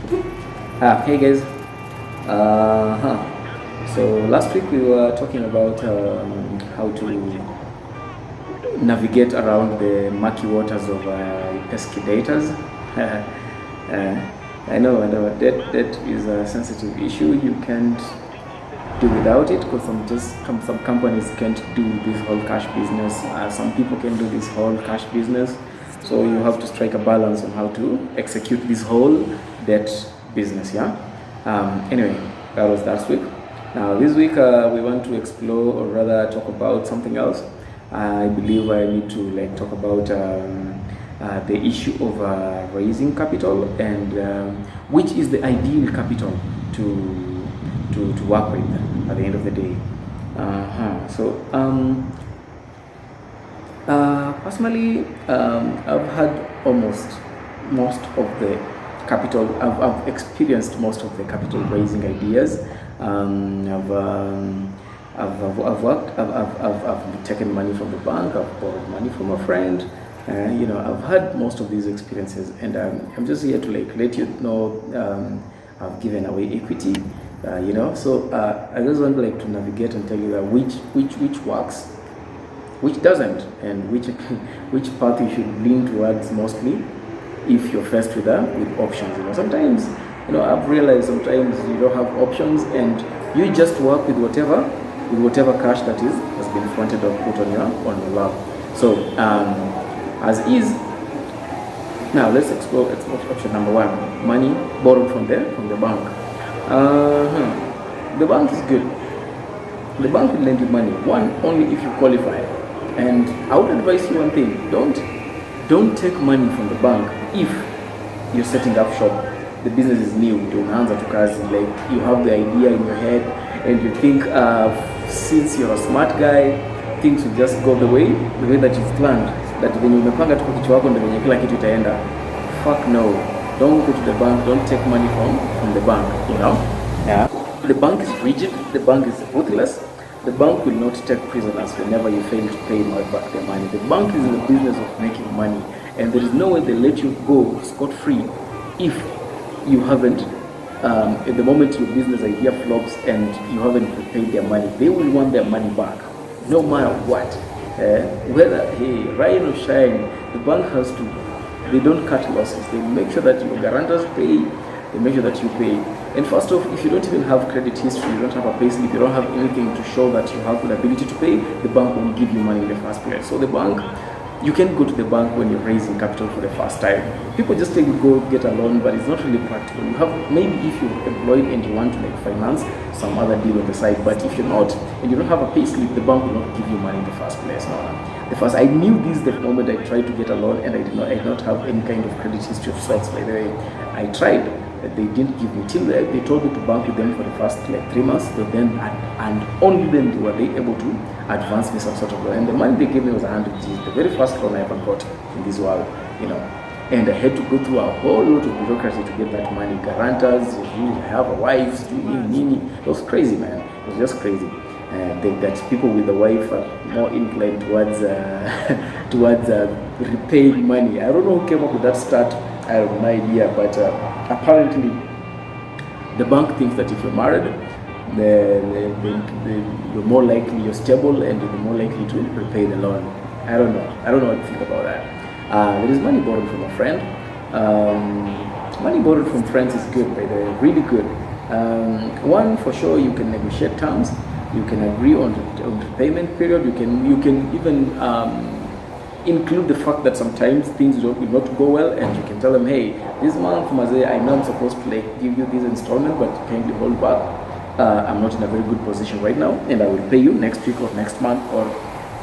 Hey guys. So last week we were talking about how to navigate around the murky waters of pesky datas. I know that is a sensitive issue. You can't do without it because some companies can't do this whole cash business. Some people can do this whole cash business. So you have to strike a balance on how to execute this whole debt business. Yeah. Anyway, that was last week. Now this week we want to explore, or rather talk about something else. I believe I need to talk about the issue of raising capital and which is the ideal capital to work with at the end of the day. Personally, I've had almost most of the capital. I've experienced most of the capital raising ideas. I've worked. I've taken money from the bank. I've borrowed money from a friend. I've had most of these experiences, and I'm just here to let you know. I've given away equity. So I just want to navigate and tell you that which works, which doesn't, and which path you should lean towards mostly if you're faced with options. Sometimes I've realized sometimes you don't have options and you just work with whatever cash that has been fronted or put on your lap. So as is. Now let's explore option number one: money borrowed from the bank. The bank is good. The bank will lend you money, only if you qualify. And I would advise you one thing: don't take money from the bank if you're setting up shop. The business is new, unaanza tu kazi, you have the idea in your head and you think since you're a smart guy, things will just go the way that you've planned, that when umepanga tu kwa kichwa chako ndio venye kila kitu itaenda. Fuck no. Don't go to the bank, don't take money from the bank, Yeah. The bank is rigid, the bank is ruthless. The bank will not take prisoners whenever you fail to pay back their money. The bank is in the business of making money, and there is no way they let you go scot-free if you haven't, at the moment your business idea flops and you haven't paid their money. They will want their money back, no matter what. Whether, hey, rain or shine, the bank has to, they don't cut losses. They make sure that your guarantors pay, they make sure that you pay. And first off, if you don't even have credit history, you don't have a payslip, you don't have anything to show that you have the ability to pay, the bank won't give you money in the first place. So the bank, you can go to the bank when you're raising capital for the first time. People just say you go get a loan, but it's not really practical. You have, maybe if you're employed and you want to finance some other deal on the side, but if you're not and you don't have a payslip, the bank will not give you money in the first place. I knew this the moment I tried to get a loan, and I did not have any kind of credit history of sorts. By the way, I tried. They didn't give me till they told me to bank with them for the first 3 months. So then and only then were they able to advance me some sort of loan. And the money they gave me was 100 G's, the very first loan I ever got in this world, And I had to go through a whole lot of bureaucracy to get that money. Guarantors, you have a wife, it was crazy, man. It was just crazy. That people with a wife are more inclined towards repaying money. I don't know who came up with that stat. I have no idea, but apparently the bank thinks that if you're married, you're more likely, you're stable, and you're more likely to repay the loan. I don't know what to think about that. There is money borrowed from a friend. Money borrowed from friends is good, by the way, really good. One, for sure, you can negotiate terms. You can agree on the payment period. You can even include the fact that sometimes things will not go well, and you can tell them, hey, this month, Maze, I know I'm supposed to give you this installment, but kindly hold back. I'm not in a very good position right now, and I will pay you next week or next month or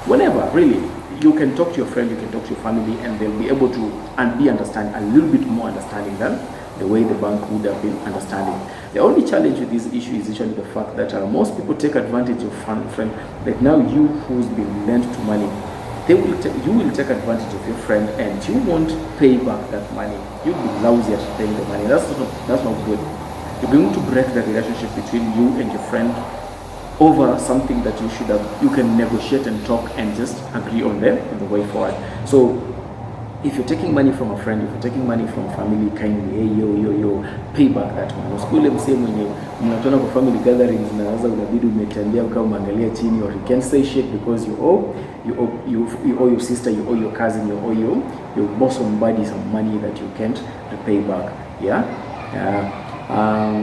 whenever. Really, you can talk to your friend, you can talk to your family, and they'll be able to be understanding, a little bit more understanding than the way the bank would have been understanding. The only challenge with this issue is usually the fact that most people take advantage of friend. Like now, you who's been lent to money, you will take advantage of your friend, and you won't pay back that money. You'll be lousy at paying the money. That's not good. You're going to break the relationship between you and your friend over something that you can negotiate and talk and just agree on the way forward. So if you're taking money from a friend, if you're taking money from family, kindly, hey, yo, pay back that money. Usikule msee mwenye mnatona kwa family gatherings na sasa unabidi umetembea kama umeangalia chini, or you can't say shit because you owe your sister, you owe your cousin, you owe your boss, somebody some money that you can't repay back. Yeah.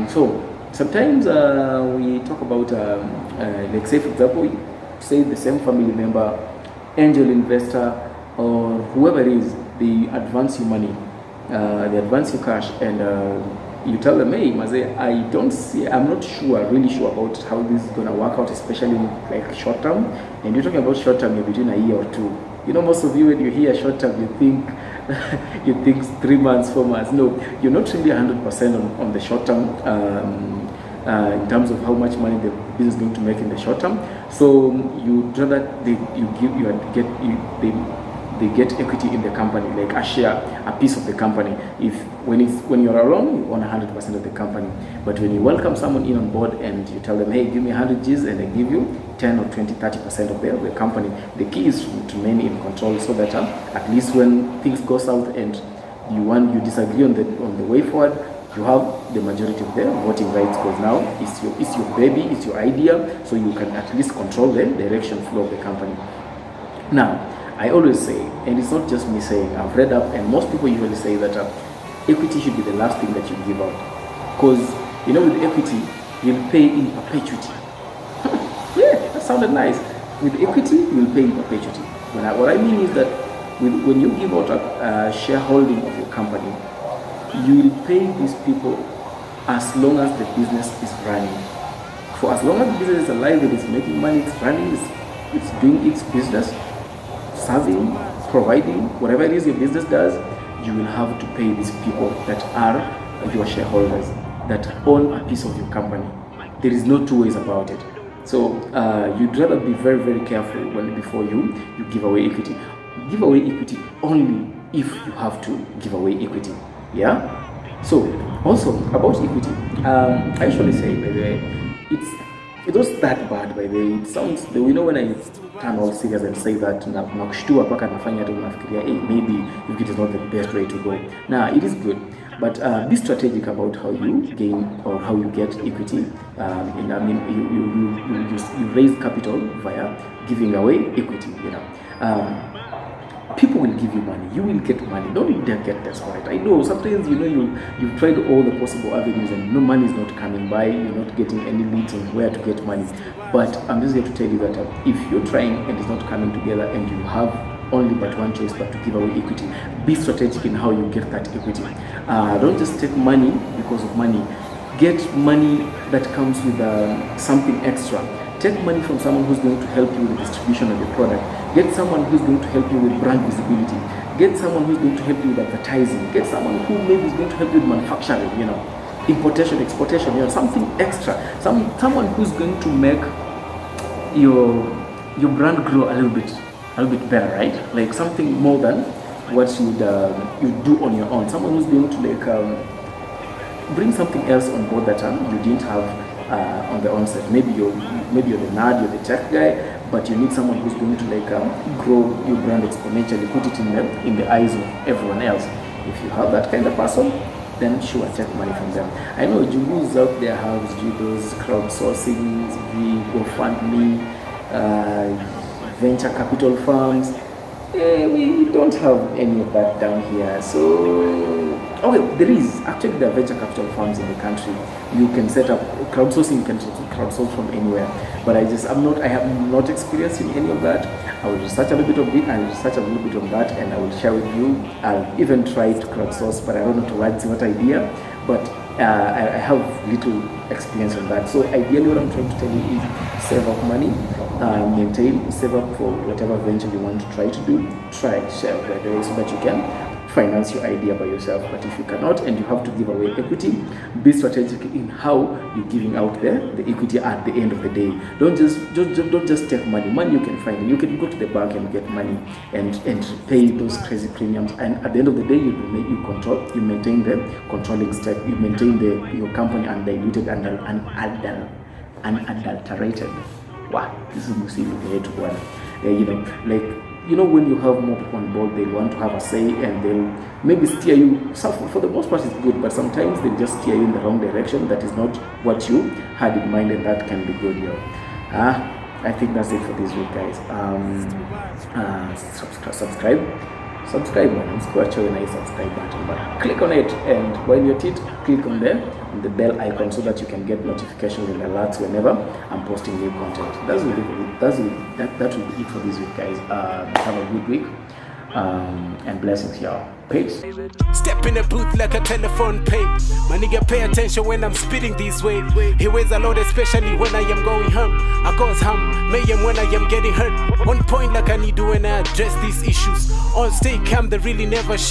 So sometimes we talk about like, say for example, say the same family member, angel investor, or whoever it is, they advance you money, they advance you cash, and you tell them, hey, Maze, I'm not really sure about how this is going to work out, especially in like short term. And you're talking about short term, you're between a year or two. You know, most of you, when you hear short term, you think 3 months, 4 months. No, you're not really 100% on the short term in terms of how much money the business is going to make in the short term. So you'd rather they get equity in the company, like a share, a piece of the company. When you're alone, you own 100% of the company. But when you welcome someone in on board and you tell them, hey, give me 100 G's, and I give you 10 or 20, 30% of the company, the key is to remain in control, so that at least when things go south and you disagree on the way forward, you have the majority of the voting rights, because now it's your baby, it's your idea, so you can at least control the direction flow of the company. Now, I always say, and it's not just me saying, I've read up, and most people usually say that equity should be the last thing that you give out, because with equity you'll pay in perpetuity. Yeah, that sounded nice. With equity you'll pay in perpetuity. What I mean is that when you give out a shareholding of your company, you will pay these people as long as the business is running. For as long as the business is alive, it is making money, it's running, it's doing its business, serving, providing, whatever it is your business does, you will have to pay these people that are your shareholders, that own a piece of your company. There is no two ways about it. So you'd rather be very, very careful before you give away equity. Give away equity only if you have to give away equity. Yeah. So also about equity, I usually say, by the way, it was that bad, by the way. It sounds, when I turn all serious and say that, nakushtua paka nafanya hata unafikiria, hey, maybe equity is not the best way to go. Nah, it is good, but be strategic about how you gain or how you get equity. You raise capital via giving away equity. People will give you money. You will get money. Don't get desperate. I know sometimes you've tried all the possible avenues and no money is not coming by. You're not getting any leads on where to get money. But I'm just here to tell you that if you're trying and it's not coming together and you have only but one choice but to give away equity, be strategic in how you get that equity. Don't just take money because of money. Get money that comes with something extra. Take money from someone who's going to help you with the distribution of your product. Get someone who's going to help you with brand visibility. Get someone who's going to help you with advertising. Get someone who maybe is going to help you with manufacturing, importation, exportation, something extra. Someone who's going to make your brand grow a little bit better, right? Like something more than what you do on your own. Someone who's going to bring something else on board that you didn't have on the onset. Maybe you're the nerd, you're the tech guy, but you need someone who's going to grow your brand exponentially, put it in the eyes of everyone else. If you have that kind of person, then sure, take money from them. I know Julus out there have those crowdsourcing, GoFundMe, venture capital firms. We don't have any of that down here. So, there is actually the venture capital firms in the country. You can set up crowdsourcing. You can crowdsource from anywhere. But I have not experienced in any of that. I will research a little bit of it. I will research a little bit on that, and I will share with you. I'll even try to crowdsource, but I don't know towards what idea. But I have little experience on that. So ideally, what I'm trying to tell you is save up money. Save up for whatever venture you want to try to do. Try share by the way, so that you can finance your idea by yourself. But if you cannot and you have to give away equity, be strategic in how you're giving out the equity at the end of the day. Don't just take money. Money you can find. You can go to the bank and get money and pay those crazy premiums. And at the end of the day, you maintain the controlling step. You maintain your company undiluted and unadulterated. Wow, this is Muslim to one. Like you know, when you have more people on board, they want to have a say and they'll maybe steer you. So for the most part, it's good, but sometimes they just steer you in the wrong direction. That is not what you had in mind, and that can be good, yo. I think that's it for this week, guys. Subscribe, man. I'm square showing a subscribe button, but click on it, and while you're at it, click on the bell icon so that you can get notifications and alerts whenever I'm posting new content. That will be it for this week, guys. Have a good week, and blessings, y'all. Peace. Step in the booth like a telephone pay. My nigga, pay attention when I'm spitting these ways. He weighs a lot, especially when I am going home. I goes hum, mayhem when I am getting hurt. On point like I need to when I address these issues. On stay calm, they really never